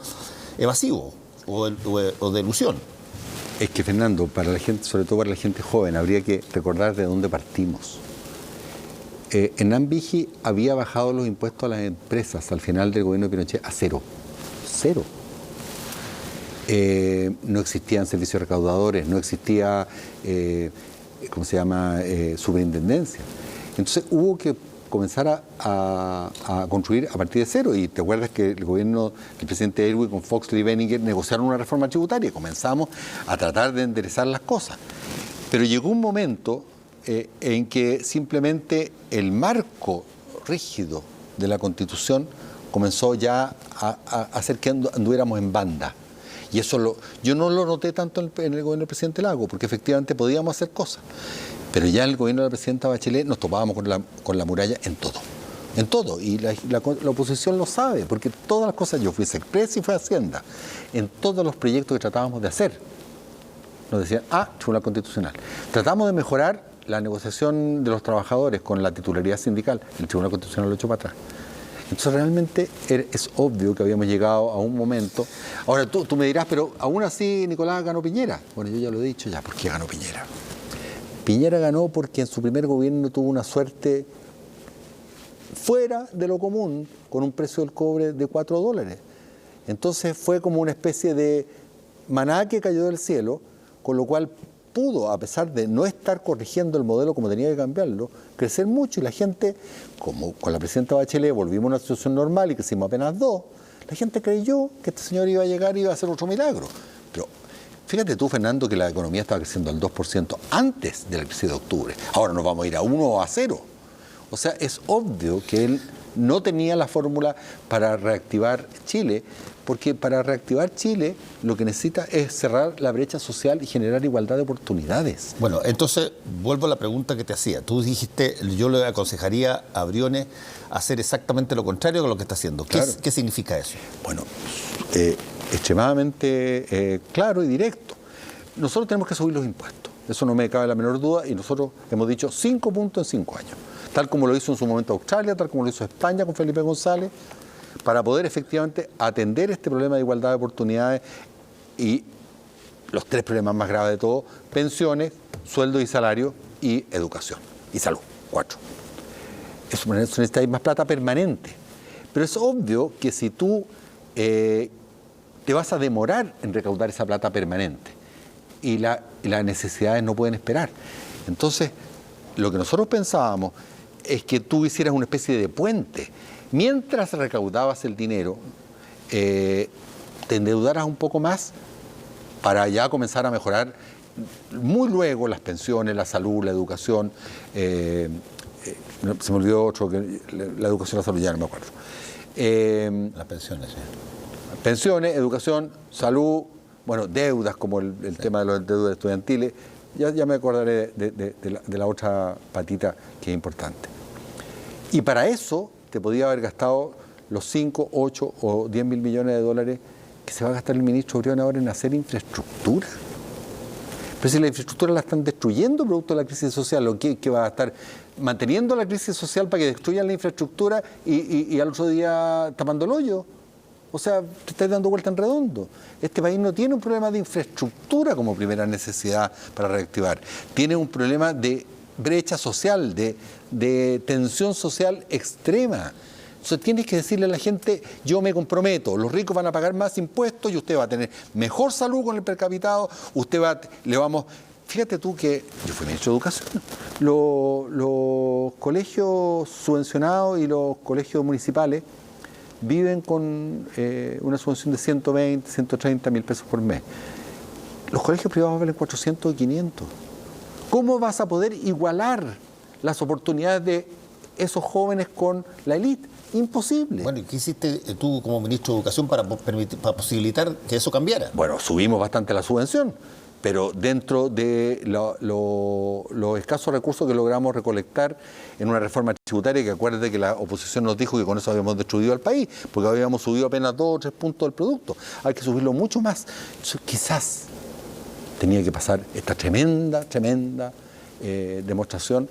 evasivo o de elusión? Es que, Fernando, para la gente, sobre todo para la gente joven, habría que recordar de dónde partimos. Hernán Vigi había bajado los impuestos a las empresas al final del gobierno de Pinochet a cero. No existían servicios recaudadores, no existía ¿cómo se llama?, superintendencia. Entonces hubo que comenzar a construir a partir de cero. Y te acuerdas que el gobierno del presidente Aylwin con Foxley y Benninger negociaron una reforma tributaria. Comenzamos a tratar de enderezar las cosas. Pero llegó un momento en que simplemente el marco rígido de la Constitución comenzó ya a hacer que anduviéramos en banda. Y eso yo no lo noté tanto en el gobierno del presidente Lago, porque efectivamente podíamos hacer cosas. Pero ya en el gobierno de la presidenta Bachelet nos topábamos con la muralla en todo. En todo. Y la oposición lo sabe, porque todas las cosas, yo fui Express y fui Hacienda, en todos los proyectos que tratábamos de hacer, nos decían, Tribunal Constitucional. Tratamos de mejorar la negociación de los trabajadores con la titularidad sindical, el Tribunal Constitucional lo echó para atrás. Entonces realmente es obvio que habíamos llegado a un momento. Ahora tú me dirás, pero aún así Nicolás ganó Piñera. Bueno, yo ya lo he dicho ya, ¿por qué ganó Piñera? Piñera ganó porque en su primer gobierno tuvo una suerte fuera de lo común, con un precio del cobre de $4. Entonces fue como una especie de maná que cayó del cielo, con lo cual pudo, a pesar de no estar corrigiendo el modelo como tenía que cambiarlo, crecer mucho. Y la gente, como con la presidenta Bachelet volvimos a una situación normal y crecimos apenas 2, la gente creyó que este señor iba a llegar y iba a hacer otro milagro. Pero fíjate tú, Fernando, que la economía estaba creciendo al 2% antes de la crisis de octubre. Ahora nos vamos a ir a 1 o a 0. O sea, es obvio que él no tenía la fórmula para reactivar Chile, porque para reactivar Chile lo que necesita es cerrar la brecha social y generar igualdad de oportunidades. Bueno, entonces vuelvo a la pregunta que te hacía. Tú dijiste, yo le aconsejaría a Briones hacer exactamente lo contrario de lo que está haciendo. Claro. ¿Qué significa eso? Bueno, extremadamente claro y directo. Nosotros tenemos que subir los impuestos. Eso no me cabe la menor duda, y nosotros hemos dicho 5 puntos en 5 años. Tal como lo hizo en su momento Australia, tal como lo hizo España con Felipe González, para poder efectivamente atender este problema de igualdad de oportunidades y los 3 problemas más graves de todo: pensiones, sueldos y salarios, y educación y salud, 4. Eso necesita más plata permanente. Pero es obvio que si tú te vas a demorar en recaudar esa plata permanente y las necesidades no pueden esperar. Entonces, lo que nosotros pensábamos es que tú hicieras una especie de puente. Mientras recaudabas el dinero, te endeudaras un poco más para ya comenzar a mejorar muy luego las pensiones, la salud, la educación. Se me olvidó otro, la educación y la salud, ya no me acuerdo. Las pensiones, sí. Pensiones, educación, salud, bueno, deudas como el tema de las deudas estudiantiles. Ya me acordaré de la otra patita que es importante. Y para eso te podía haber gastado los 5, 8 o 10 mil millones de dólares que se va a gastar el ministro Briones ahora en hacer infraestructura. Pero si la infraestructura la están destruyendo producto de la crisis social, ¿o qué va a estar manteniendo la crisis social para que destruyan la infraestructura y al otro día tapando el hoyo? O sea, te estás dando vuelta en redondo. Este país no tiene un problema de infraestructura como primera necesidad para reactivar. Tiene un problema de brecha social, de tensión social extrema. Entonces tienes que decirle a la gente, yo me comprometo, los ricos van a pagar más impuestos y usted va a tener mejor salud con el per capita, Fíjate tú que yo fui ministro de Educación. Los colegios subvencionados y los colegios municipales viven con una subvención de 120, 130 mil pesos por mes. Los colegios privados valen 400 y 500. ¿Cómo vas a poder igualar las oportunidades de esos jóvenes con la élite? Imposible. Bueno, ¿y qué hiciste tú como ministro de Educación para posibilitar que eso cambiara? Bueno, subimos bastante la subvención, pero dentro de los escasos recursos que logramos recolectar en una reforma tributaria, que acuérdate que la oposición nos dijo que con eso habíamos destruido al país, porque habíamos subido apenas 2 o 3 puntos del producto. Hay que subirlo mucho más. Entonces, quizás tenía que pasar esta tremenda demostración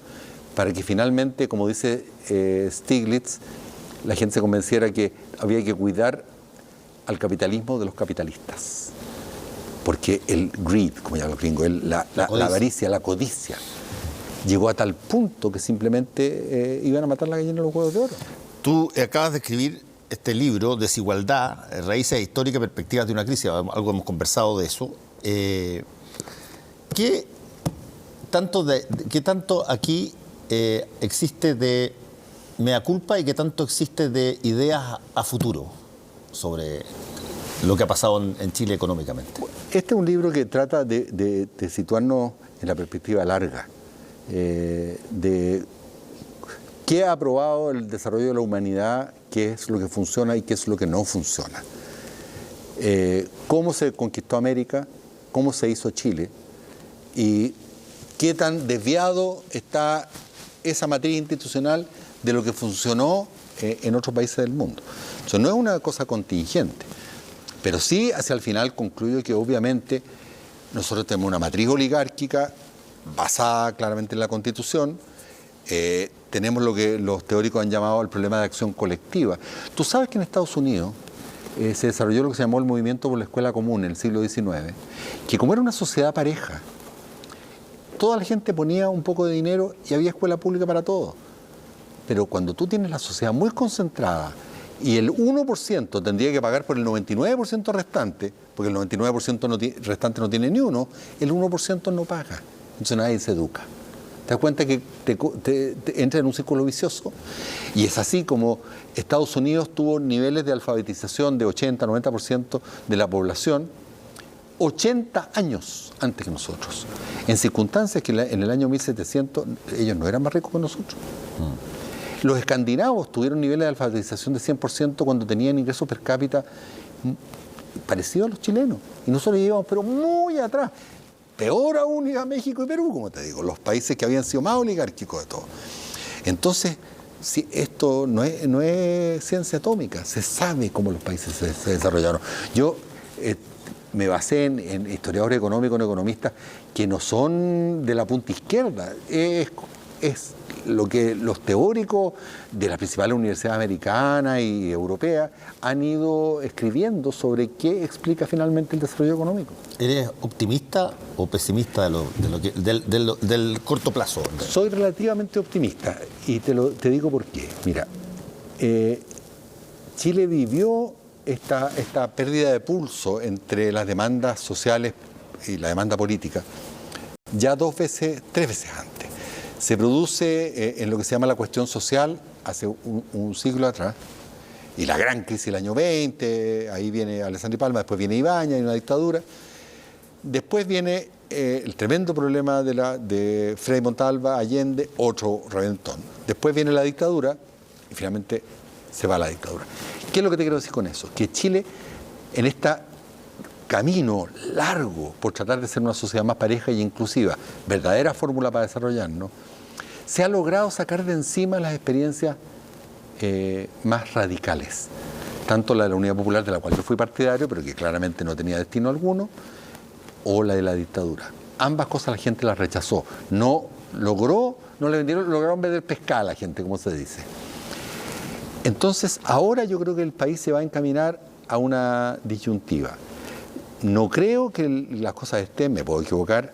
para que finalmente, como dice Stiglitz, la gente se convenciera que había que cuidar al capitalismo de los capitalistas. Porque el greed, como llaman los gringos, la avaricia, la codicia, llegó a tal punto que simplemente iban a matar la gallina de los huevos de oro. Tú acabas de escribir este libro, Desigualdad, Raíces Históricas y Perspectivas de una Crisis, algo hemos conversado de eso. ¿Qué qué tanto aquí existe de mea culpa y qué tanto existe de ideas a futuro sobre lo que ha pasado en Chile económicamente? Este es un libro que trata de situarnos en la perspectiva larga, de qué ha probado el desarrollo de la humanidad, qué es lo que funciona y qué es lo que no funciona. Cómo se conquistó América, cómo se hizo Chile y qué tan desviado está esa matriz institucional de lo que funcionó en otros países del mundo. Eso no es una cosa contingente, pero sí hacia el final concluyo que obviamente nosotros tenemos una matriz oligárquica basada claramente en la Constitución. Tenemos lo que los teóricos han llamado el problema de acción colectiva. Tú sabes que en Estados Unidos se desarrolló lo que se llamó el movimiento por la escuela común en el siglo XIX, que como era una sociedad pareja, toda la gente ponía un poco de dinero y había escuela pública para todos. Pero cuando tú tienes la sociedad muy concentrada y el 1% tendría que pagar por el 99% restante, porque el 99% restante no tiene ni uno, el 1% no paga. Entonces nadie se educa. Te das cuenta que te entra en un círculo vicioso. Y es así como Estados Unidos tuvo niveles de alfabetización de 80-90% de la población 80 años antes que nosotros. En circunstancias que en el año 1700 ellos no eran más ricos que nosotros. Los escandinavos tuvieron niveles de alfabetización de 100% cuando tenían ingresos per cápita parecidos a los chilenos. Y nosotros íbamos, pero muy atrás. Peor aún iba México y Perú, como te digo, los países que habían sido más oligárquicos de todo. Entonces, si esto no es ciencia atómica, se sabe cómo los países se desarrollaron. Yo me basé en historiadores económicos, en economistas que no son de la punta izquierda. Es lo que los teóricos de las principales universidades americanas y europeas han ido escribiendo sobre qué explica finalmente el desarrollo económico. ¿Eres optimista o pesimista del corto plazo? Soy relativamente optimista y te digo por qué. Mira, Chile vivió esta pérdida de pulso entre las demandas sociales y la demanda política ya 3 veces antes. Se produce en lo que se llama la cuestión social hace un siglo atrás, y la gran crisis del año 20, ahí viene Alessandri Palma, después viene Ibáñez, hay una dictadura, después viene el tremendo problema de Frei Montalva, Allende, otro reventón, después viene la dictadura y finalmente se va la dictadura. ¿Qué es lo que te quiero decir con eso? Que Chile, en este camino largo por tratar de ser una sociedad más pareja y inclusiva, verdadera fórmula para desarrollarnos, se ha logrado sacar de encima las experiencias más radicales, tanto la de la Unidad Popular, de la cual yo fui partidario, pero que claramente no tenía destino alguno, o la de la dictadura. Ambas cosas la gente las rechazó. No lograron vender pescada a la gente, como se dice. Entonces, ahora yo creo que el país se va a encaminar a una disyuntiva. No creo que las cosas estén, me puedo equivocar,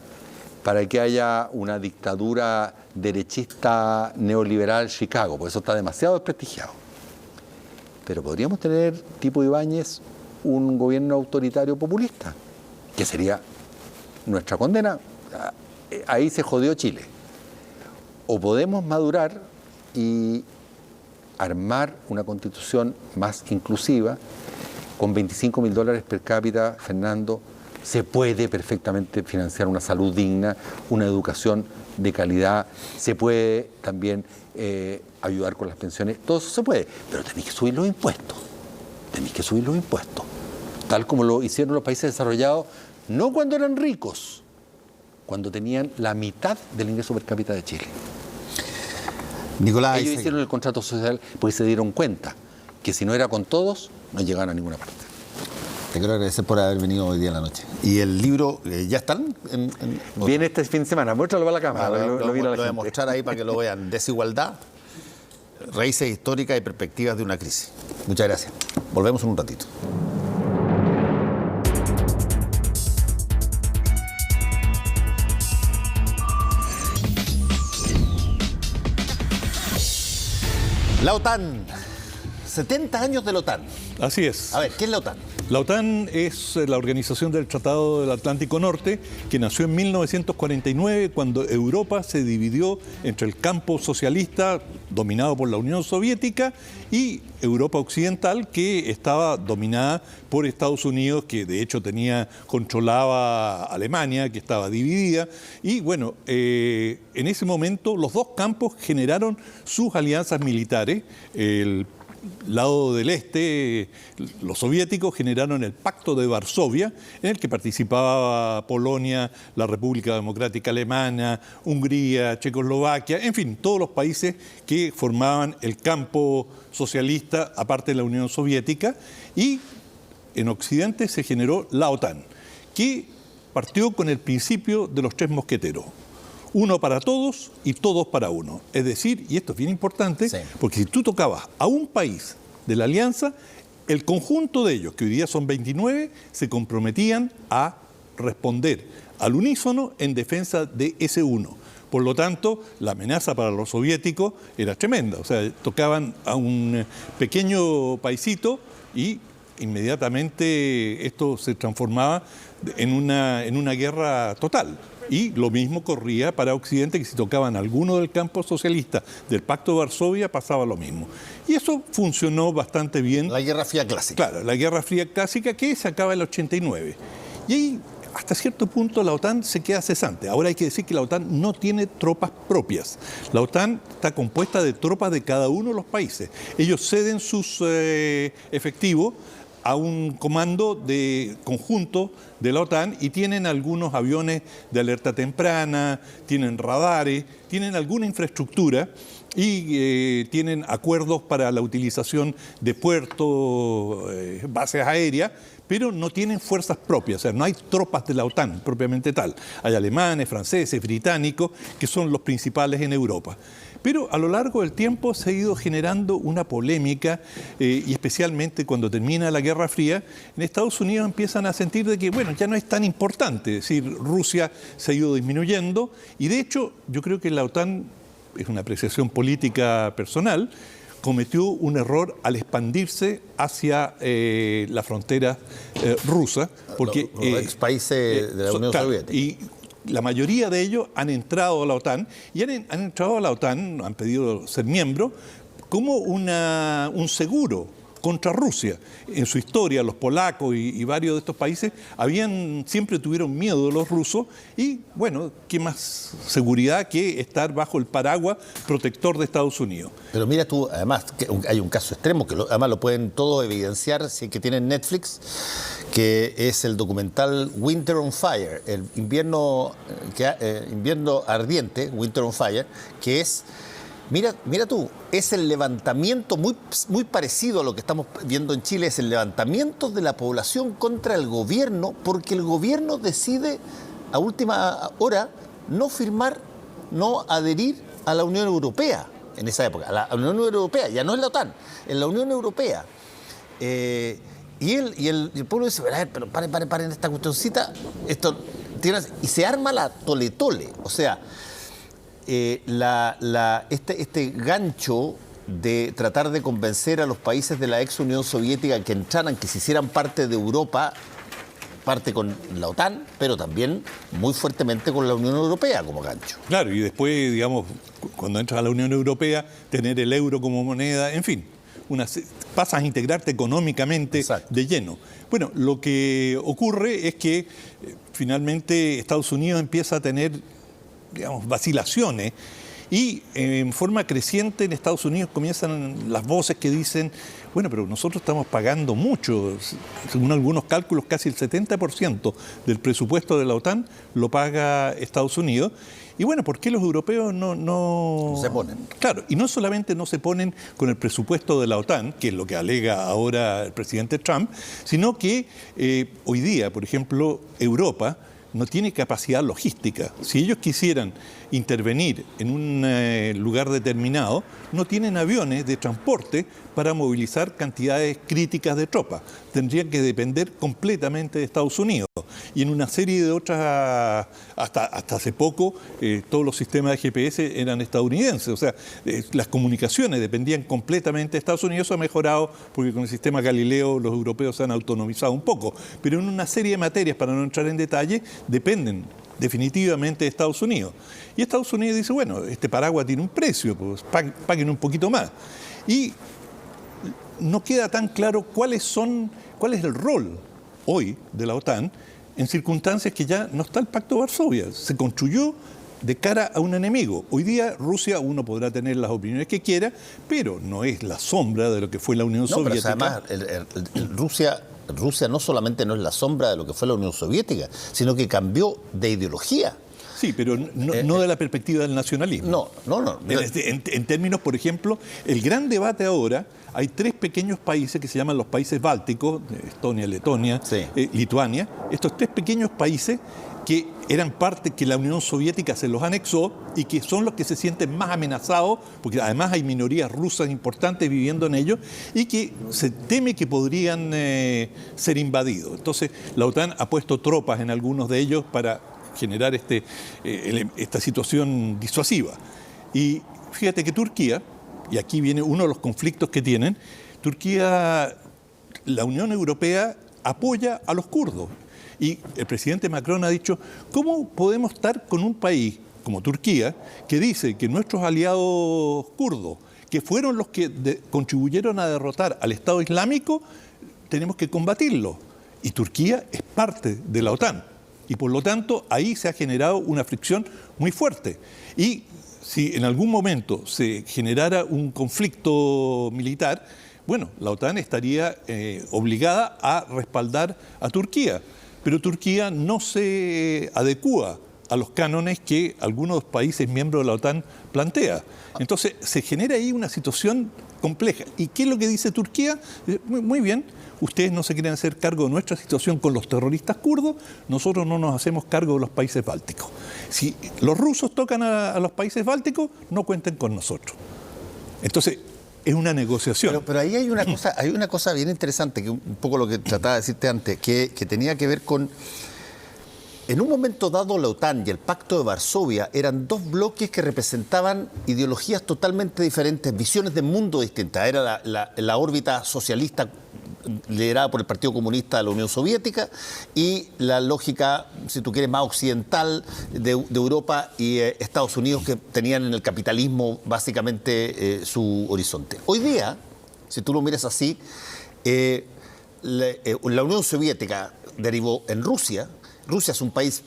para que haya una dictadura derechista neoliberal Chicago, porque eso está demasiado desprestigiado. Pero podríamos tener, tipo Ibáñez, un gobierno autoritario populista, que sería nuestra condena. Ahí se jodió Chile. O podemos madurar y armar una constitución más inclusiva. Con $25.000 per cápita, Fernando, se puede perfectamente financiar una salud digna, una educación de calidad, se puede también ayudar con las pensiones, todo eso se puede, pero tenéis que subir los impuestos, tal como lo hicieron los países desarrollados, no cuando eran ricos, cuando tenían la mitad del ingreso per cápita de Chile. Nicolás, ellos hicieron el contrato social porque se dieron cuenta que si no era con todos, no llegaban a ninguna parte. Te quiero agradecer por haber venido hoy día en la noche. ¿Y el libro ya está? Viene este fin de semana, muéstralo para la cámara. Lo voy a mostrar ahí para que lo vean. Desigualdad, raíces históricas y perspectivas de una crisis. Muchas gracias. Volvemos en un ratito. La OTAN. 70 años de la OTAN. Así es. A ver, ¿qué es la OTAN? La OTAN es la Organización del Tratado del Atlántico Norte, que nació en 1949, cuando Europa se dividió entre el campo socialista, dominado por la Unión Soviética, y Europa Occidental, que estaba dominada por Estados Unidos, que de hecho controlaba Alemania, que estaba dividida. Y bueno, en ese momento los dos campos generaron sus alianzas militares. El lado del este, los soviéticos generaron el Pacto de Varsovia, en el que participaba Polonia, la República Democrática Alemana, Hungría, Checoslovaquia, en fin, todos los países que formaban el campo socialista, aparte de la Unión Soviética, y en Occidente se generó la OTAN, que partió con el principio de los tres mosqueteros. Uno para todos y todos para uno. Es decir, y esto es bien importante, sí, porque si tú tocabas a un país de la alianza, el conjunto de ellos, que hoy día son 29, se comprometían a responder al unísono en defensa de ese uno. Por lo tanto, la amenaza para los soviéticos era tremenda. O sea, tocaban a un pequeño paisito y inmediatamente esto se transformaba en una guerra total. Y lo mismo corría para Occidente, que si tocaban alguno del campo socialista del Pacto de Varsovia pasaba lo mismo. Y eso funcionó bastante bien. La Guerra Fría clásica. Claro, la Guerra Fría clásica, que se acaba en el 89. Y ahí, hasta cierto punto, la OTAN se queda cesante. Ahora hay que decir que la OTAN no tiene tropas propias. La OTAN está compuesta de tropas de cada uno de los países. Ellos ceden sus efectivos a un comando de conjunto de la OTAN y tienen algunos aviones de alerta temprana, tienen radares, tienen alguna infraestructura y tienen acuerdos para la utilización de puertos, bases aéreas, pero no tienen fuerzas propias, o sea, no hay tropas de la OTAN propiamente tal. Hay alemanes, franceses, británicos, que son los principales en Europa. Pero a lo largo del tiempo se ha ido generando una polémica y especialmente cuando termina la Guerra Fría, en Estados Unidos empiezan a sentir de que, bueno, ya no es tan importante, es decir, Rusia se ha ido disminuyendo y de hecho yo creo que la OTAN, es una apreciación política personal, cometió un error al expandirse hacia la frontera rusa, porque los ex países de la Unión Soviética. Y la mayoría de ellos han entrado a la OTAN y han entrado a la OTAN, han pedido ser miembros, como un seguro contra Rusia. En su historia, los polacos y varios de estos países siempre tuvieron miedo de los rusos y, bueno, ¿qué más seguridad que estar bajo el paraguas protector de Estados Unidos? Pero mira tú, además, que hay un caso extremo, que además lo pueden todos evidenciar, si es que tienen Netflix, que es el documental Winter on Fire, el invierno ardiente, Winter on Fire, que es... Mira tú, es el levantamiento muy parecido a lo que estamos viendo en Chile, es el levantamiento de la población contra el gobierno, porque el gobierno decide a última hora no adherir a la Unión Europea en esa época, a la Unión Europea, ya no es la OTAN, en la Unión Europea. Y el pueblo dice, pero paren esta cuestioncita, y se arma la tole-tole, o sea... este gancho de tratar de convencer a los países de la ex Unión Soviética que entraran, que se hicieran parte de Europa, parte con la OTAN, pero también muy fuertemente con la Unión Europea como gancho. Claro, y después, digamos, cuando entras a la Unión Europea, tener el euro como moneda, en fin, pasas a integrarte económicamente. Exacto. De lleno. Bueno, lo que ocurre es que finalmente Estados Unidos empieza a tener, digamos, vacilaciones y en forma creciente en Estados Unidos comienzan las voces que dicen, bueno, pero nosotros estamos pagando mucho, según algunos cálculos casi el 70% del presupuesto de la OTAN lo paga Estados Unidos. Y bueno, ¿por qué los europeos no se ponen? Claro, y no solamente no se ponen con el presupuesto de la OTAN, que es lo que alega ahora el presidente Trump, sino que hoy día, por ejemplo, Europa no tiene capacidad logística. Si ellos quisieran intervenir en un lugar determinado, no tienen aviones de transporte para movilizar cantidades críticas de tropas. Tendrían que depender completamente de Estados Unidos. Y en una serie de otras, hasta hace poco, todos los sistemas de GPS eran estadounidenses. O sea, las comunicaciones dependían completamente de Estados Unidos. Eso ha mejorado porque con el sistema Galileo los europeos se han autonomizado un poco. Pero en una serie de materias, para no entrar en detalle, dependen definitivamente de Estados Unidos. Y Estados Unidos dice, bueno, este paraguas tiene un precio, pues paguen un poquito más. Y no queda tan claro cuál es el rol hoy de la OTAN en circunstancias que ya no está el Pacto de Varsovia. Se construyó de cara a un enemigo. Hoy día Rusia, uno podrá tener las opiniones que quiera, pero no es la sombra de lo que fue la Unión Soviética. Pero además, Rusia no solamente no es la sombra de lo que fue la Unión Soviética, sino que cambió de ideología. Sí, pero no de la perspectiva del nacionalismo. No. En términos, por ejemplo, el gran debate ahora, hay 3 pequeños países que se llaman los países bálticos, Estonia, Letonia, sí, Lituania. Estos 3 pequeños países que eran parte que la Unión Soviética se los anexó y que son los que se sienten más amenazados, porque además hay minorías rusas importantes viviendo en ellos y que se teme que podrían ser invadidos. Entonces, la OTAN ha puesto tropas en algunos de ellos para generar esta situación disuasiva. Y fíjate que Turquía, y aquí viene uno de los conflictos que tienen, Turquía, la Unión Europea apoya a los kurdos. Y el presidente Macron ha dicho, ¿cómo podemos estar con un país como Turquía que dice que nuestros aliados kurdos, que fueron los que contribuyeron a derrotar al Estado Islámico, tenemos que combatirlo? Y Turquía es parte de la OTAN. Y por lo tanto, ahí se ha generado una fricción muy fuerte. Y si en algún momento se generara un conflicto militar, bueno, la OTAN estaría obligada a respaldar a Turquía. Pero Turquía no se adecúa a los cánones que algunos países miembros de la OTAN plantea. Entonces, se genera ahí una situación compleja. ¿Y qué es lo que dice Turquía? Muy bien, ustedes no se quieren hacer cargo de nuestra situación con los terroristas kurdos, nosotros no nos hacemos cargo de los países bálticos. Si los rusos tocan a los países bálticos, no cuenten con nosotros. Entonces, es una negociación. Pero ahí hay una cosa bien interesante, que un poco lo que trataba de decirte antes, que tenía que ver con... En un momento dado, la OTAN y el Pacto de Varsovia eran 2 bloques que representaban ideologías totalmente diferentes, visiones de mundo distintas. Era la órbita socialista liderada por el Partido Comunista de la Unión Soviética y la lógica, si tú quieres, más occidental de Europa y Estados Unidos, que tenían en el capitalismo básicamente su horizonte. Hoy día, si tú lo miras así, la Unión Soviética derivó en Rusia. Rusia es un país,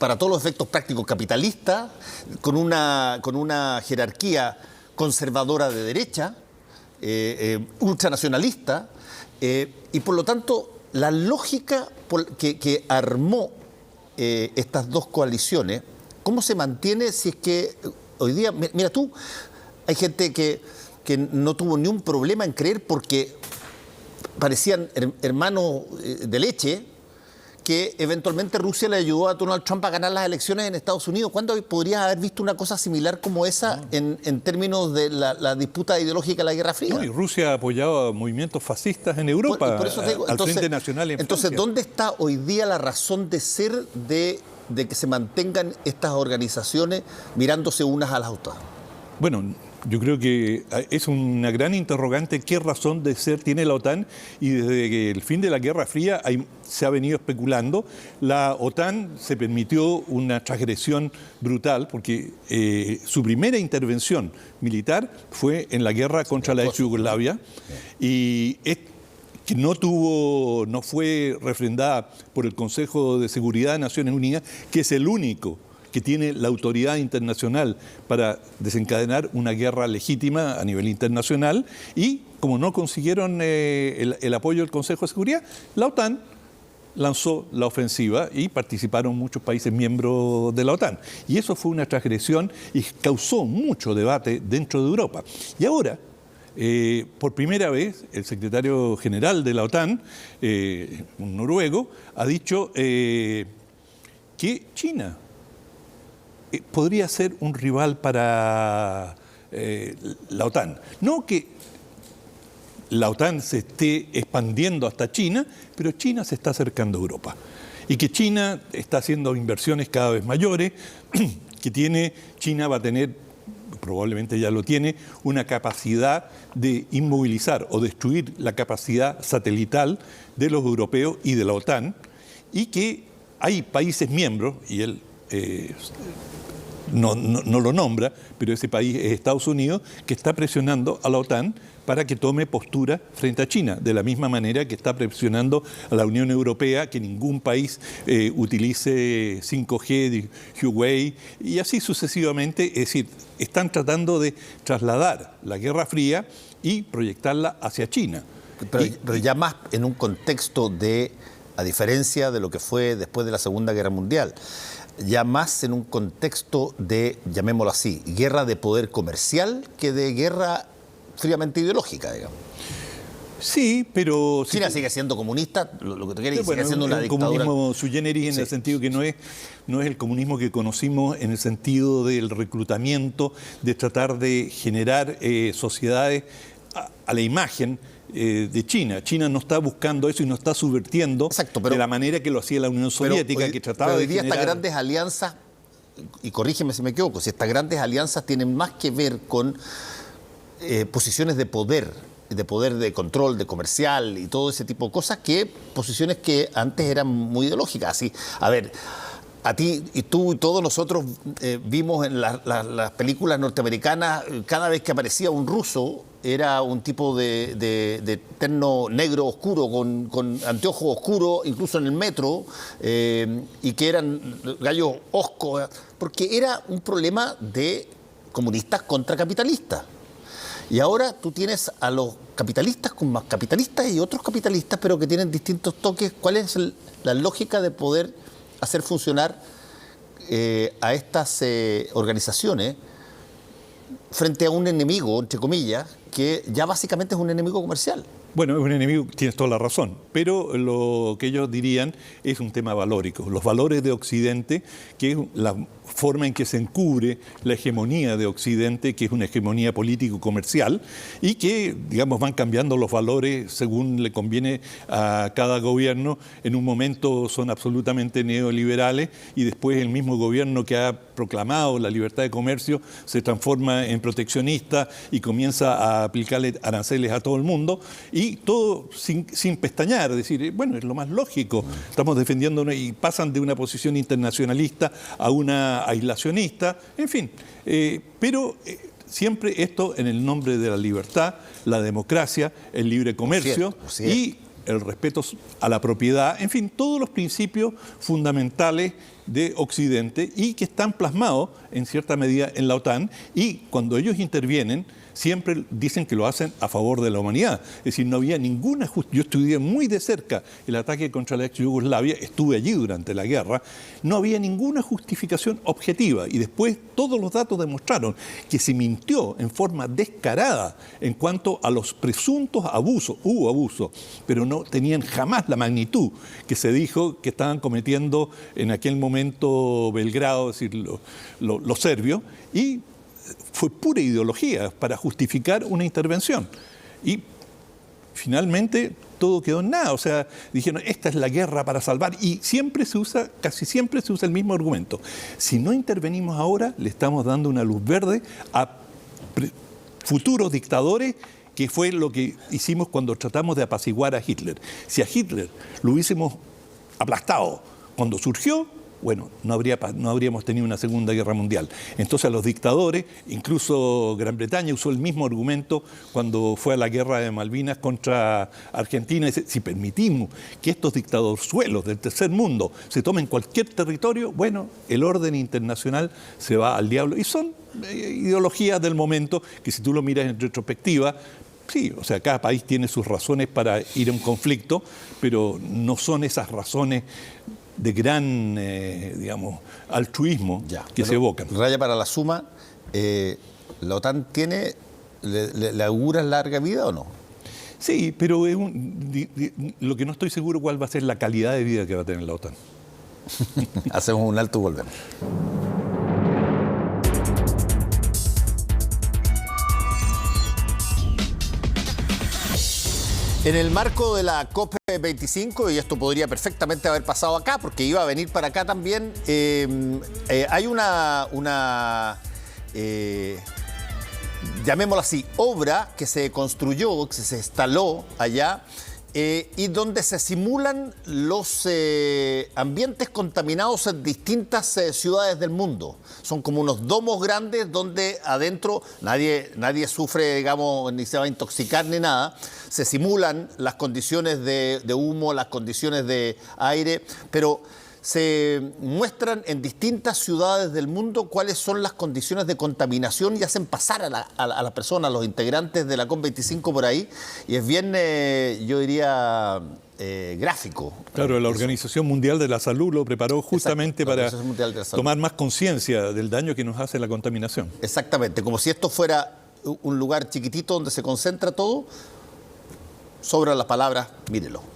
para todos los efectos prácticos, capitalista, con una jerarquía conservadora de derecha, ultranacionalista, y por lo tanto la lógica que armó estas 2 coaliciones, ¿cómo se mantiene si es que hoy día, mira tú, hay gente que no tuvo ni un problema en creer porque parecían hermanos de leche, que eventualmente Rusia le ayudó a Donald Trump a ganar las elecciones en Estados Unidos? ¿Cuándo podrías haber visto una cosa similar como esa en términos de la disputa ideológica de la Guerra Fría? No, y Rusia ha apoyado a movimientos fascistas en Europa, por eso te digo, al Frente Nacional en Entonces, Francia. ¿dónde está hoy día la razón de ser de que se mantengan estas organizaciones mirándose unas a las otras? Bueno, yo creo que es una gran interrogante qué razón de ser tiene la OTAN, y desde el fin de la Guerra Fría se ha venido especulando. La OTAN se permitió una transgresión brutal porque su primera intervención militar fue en la guerra contra la ex Yugoslavia y que no fue refrendada por el Consejo de Seguridad de Naciones Unidas, que es el único que tiene la autoridad internacional para desencadenar una guerra legítima a nivel internacional, y como no consiguieron el apoyo del Consejo de Seguridad, la OTAN lanzó la ofensiva y participaron muchos países miembros de la OTAN. Y eso fue una transgresión y causó mucho debate dentro de Europa. Y ahora, por primera vez, el secretario general de la OTAN, un noruego, ha dicho que China podría ser un rival para la OTAN. No que la OTAN se esté expandiendo hasta China, pero China se está acercando a Europa. Y que China está haciendo inversiones cada vez mayores, que China va a tener, probablemente ya lo tiene, una capacidad de inmovilizar o destruir la capacidad satelital de los europeos y de la OTAN, y que hay países miembros, y él no lo nombra, pero ese país es Estados Unidos, que está presionando a la OTAN para que tome postura frente a China, de la misma manera que está presionando a la Unión Europea que ningún país utilice 5G de Huawei y así sucesivamente. Es decir, están tratando de trasladar la Guerra Fría y proyectarla hacia China. Pero ya más en un contexto de, a diferencia de lo que fue después de la Segunda Guerra Mundial, ya más en un contexto de, llamémoslo así, guerra de poder comercial que de guerra fríamente ideológica, digamos. Sí, pero... China sigue siendo comunista, lo que tú quieres, sigue siendo una dictadura. Un comunismo sui generis en el sentido que no es el comunismo que conocimos en el sentido del reclutamiento, de tratar de generar sociedades a la imagen de China. China no está buscando eso y no está subvirtiendo de la manera que lo hacía la Unión Soviética, que trataba de generar... estas grandes alianzas, y corrígeme si me equivoco, si estas grandes alianzas tienen más que ver con posiciones de poder de control, de comercial y todo ese tipo de cosas, que posiciones que antes eran muy ideológicas. Así, a ver, a ti y tú y todos nosotros vimos en las películas norteamericanas, cada vez que aparecía un ruso, era un tipo de terno negro oscuro, con anteojos oscuros, incluso en el metro, y que eran gallos hoscos, porque era un problema de comunistas contra capitalistas. Y ahora tú tienes a los capitalistas con más capitalistas y otros capitalistas, pero que tienen distintos toques. ¿Cuál es la lógica de poder hacer funcionar a estas organizaciones frente a un enemigo, entre comillas, que ya básicamente es un enemigo comercial? Bueno, es un enemigo, tienes toda la razón, pero lo que ellos dirían es un tema valórico. Los valores de Occidente, que es la forma en que se encubre la hegemonía de Occidente, que es una hegemonía político-comercial, y que, digamos, van cambiando los valores según le conviene a cada gobierno. En un momento son absolutamente neoliberales y después el mismo gobierno que ha proclamado la libertad de comercio se transforma en proteccionista y comienza a aplicarle aranceles a todo el mundo, y todo sin pestañear, es decir, bueno, es lo más lógico, estamos defendiéndonos, y pasan de una posición internacionalista a una aislacionista, en fin, pero siempre esto en el nombre de la libertad, la democracia, el libre comercio y el respeto a la propiedad, en fin, todos los principios fundamentales de Occidente y que están plasmados en cierta medida en la OTAN, y cuando ellos intervienen siempre dicen que lo hacen a favor de la humanidad. Es decir, no había ninguna yo estudié muy de cerca el ataque contra la ex Yugoslavia, estuve allí durante la guerra, no había ninguna justificación objetiva, y después todos los datos demostraron que se mintió en forma descarada en cuanto a los presuntos abusos. Hubo abusos, pero no tenían jamás la magnitud que se dijo que estaban cometiendo en aquel momento Belgrado, es decir, los serbios, y fue pura ideología para justificar una intervención. Y finalmente todo quedó en nada. O sea, dijeron, esta es la guerra para salvar. Y casi siempre se usa el mismo argumento. Si no intervenimos ahora, le estamos dando una luz verde a futuros dictadores, que fue lo que hicimos cuando tratamos de apaciguar a Hitler. Si a Hitler lo hubiésemos aplastado cuando surgió, bueno, no habríamos tenido una Segunda Guerra Mundial. Entonces a los dictadores, incluso Gran Bretaña usó el mismo argumento cuando fue a la guerra de Malvinas contra Argentina. Dice, si permitimos que estos dictadorzuelos del tercer mundo se tomen cualquier territorio, bueno, el orden internacional se va al diablo. Y son ideologías del momento que, si tú lo miras en retrospectiva, sí, o sea, cada país tiene sus razones para ir a un conflicto, pero no son esas razones de gran, digamos, altruismo que se evocan. Raya para la suma, ¿la OTAN le augura larga vida o no? Sí, pero lo que no estoy seguro cuál va a ser la calidad de vida que va a tener la OTAN. Hacemos un alto y volvemos. En el marco de la COP25, y esto podría perfectamente haber pasado acá, porque iba a venir para acá también, hay llamémoslo así, obra que se construyó, que se instaló allá, y donde se simulan los ambientes contaminados en distintas ciudades del mundo. Son como unos domos grandes donde adentro nadie sufre, digamos, ni se va a intoxicar ni nada. Se simulan las condiciones de humo, las condiciones de aire, pero se muestran en distintas ciudades del mundo cuáles son las condiciones de contaminación y hacen pasar a las personas, a los integrantes de la COP25 por ahí. Y es bien, yo diría, gráfico. Claro, la Organización Mundial de la Salud lo preparó justamente para tomar más conciencia del daño que nos hace la contaminación. Exactamente, como si esto fuera un lugar chiquitito donde se concentra todo. Sobran las palabras, mírelo.